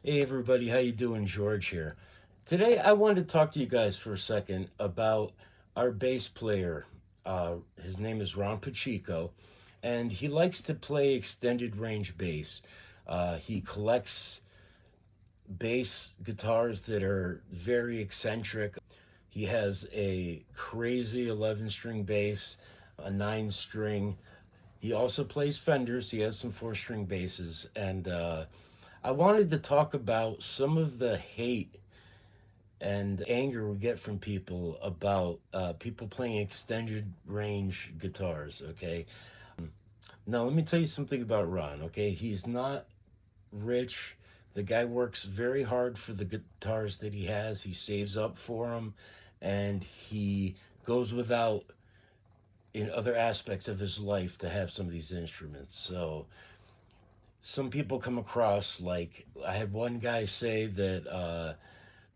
Hey everybody, how you doing? George here. Today I wanted to talk to you guys for a second about our bass player. His name is Ron Pacheco, and he likes to play extended range bass. He collects bass guitars that are very eccentric. He has a crazy 11 string bass, a 9 string. He also plays Fenders. He has some 4 string basses, and I wanted to talk about some of the hate and anger we get from people about people playing extended range guitars. Okay, now let me tell you something about Ron. Okay, he's not rich. The guy works very hard for the guitars that he has. He saves up for them, and he goes without in other aspects of his life to have some of these instruments. So some people come across like I had one guy say that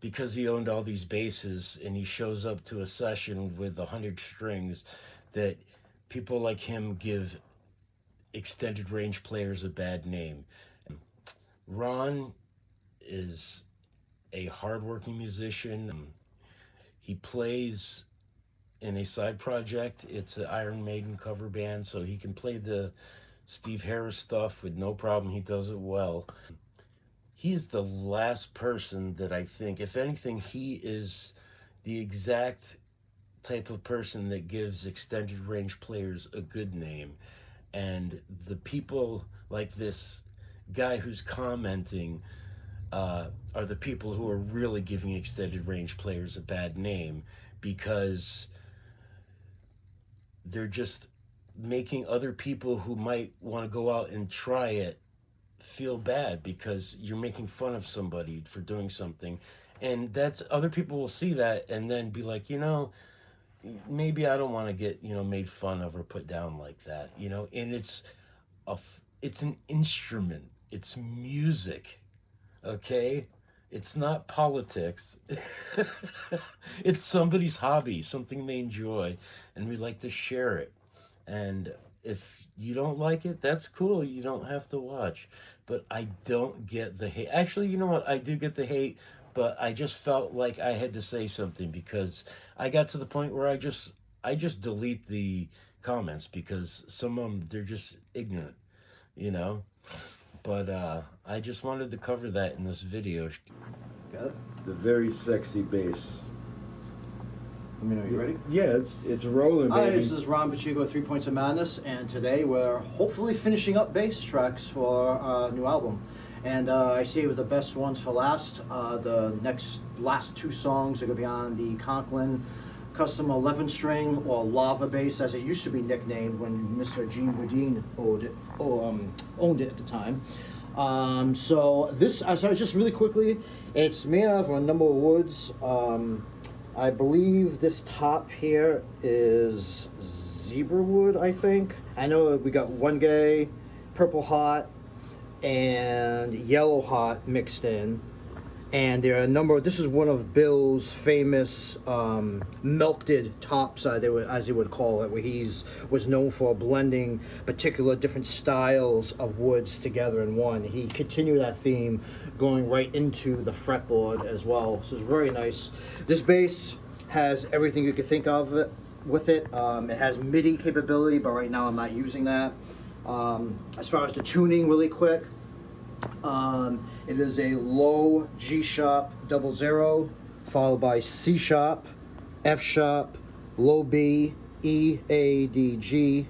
because he owned all these basses and he shows up to a session with 100 strings, that people like him give extended range players a bad name. Ron is a hardworking musician. He plays in a side project. It's an Iron Maiden cover band, so he can play the Steve Harris stuff with no problem. He does it well. He's the last person that I think, if anything, he is the exact type of person that gives extended range players a good name. And the people like this guy who's commenting are the people who are really giving extended range players a bad name because they're just making other people who might want to go out and try it feel bad because you're making fun of somebody for doing something. And that's other people will see that and then be like, maybe I don't want to get, made fun of or put down like that, and a it's an instrument. It's music, okay? It's not politics. It's somebody's hobby, something they enjoy, and we like to share it. And if you don't like it, that's cool. You don't have to watch. But I don't get the hate. Actually, you know what? I do get the hate, but I just felt like I had to say something because I got to the point where I just delete the comments because some of them they're just ignorant, you know. But I just wanted to cover that in this video. Got it? The very sexy bass. Let me know. You ready? Yeah, it's rolling, Hi, baby. this is Ron Pacheco, 3 Points of Madness, and today we're hopefully finishing up bass tracks for our new album. And I saved the best ones for last. The last two songs are going to be on the Conklin custom 11 string or lava bass, as it used to be nicknamed when Mr. Gene Boudin owned it at the time. So this, so just really quickly, it's made out of a number of woods. I believe this top here is zebra wood, I think. I know we got one gay, purple hot, and yellow hot mixed in. And there are a number this is one of Bill's famous melted tops, as he would call it, where was known for blending particular different styles of woods together in one. He continued that theme going right into the fretboard as well. So it's very nice. This bass has everything you could think of with it. It has MIDI capability, but right now I'm not using that. As far as the tuning, really quick, it is a low G sharp 00, followed by C sharp, F sharp, low B, E, A, D, G,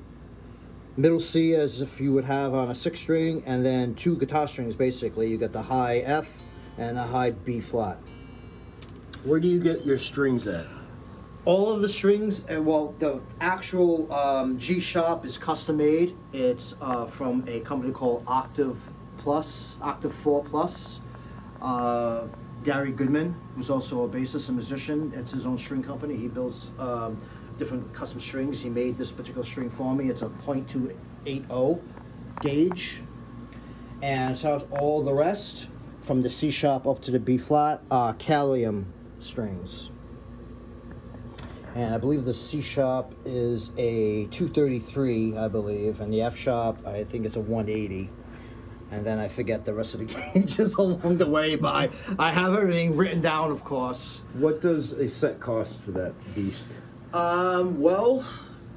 middle C as if you would have on a 6 string, and then 2 guitar strings basically. You got the high F and a high B flat. Where do you get your strings at? All of the strings, well, the actual G sharp is custom made. It's from a company called Octave 4 Plus. Gary Goodman, who's also a bassist and musician, it's his own string company. He builds different custom strings. He made this particular string for me. It's a .280 gauge. And so as all the rest, from the C sharp up to the B flat, are Callium strings. And I believe the C sharp is a 233, I believe, and the F sharp, I think it's a 180. and then I forget the rest of the gauges along the way. But I have everything written down, of course. What does a set cost for that beast? Well,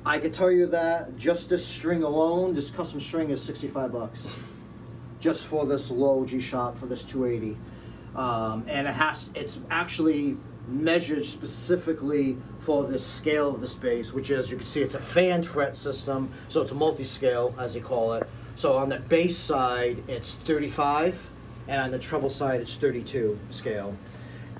I can tell you that just this string alone, this custom string is $65, just for this low G shop for this 280. And it's actually measured specifically for the scale of this bass, which is, you can see it's a fan fret system, so it's a multi-scale, as they call it. So on the bass side, it's 35, and on the treble side, it's 32 scale.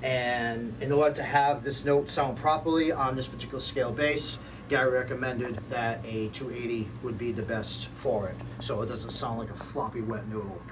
And in order to have this note sound properly on this particular scale bass, Gary recommended that a 280 would be the best for it, so it doesn't sound like a floppy wet noodle.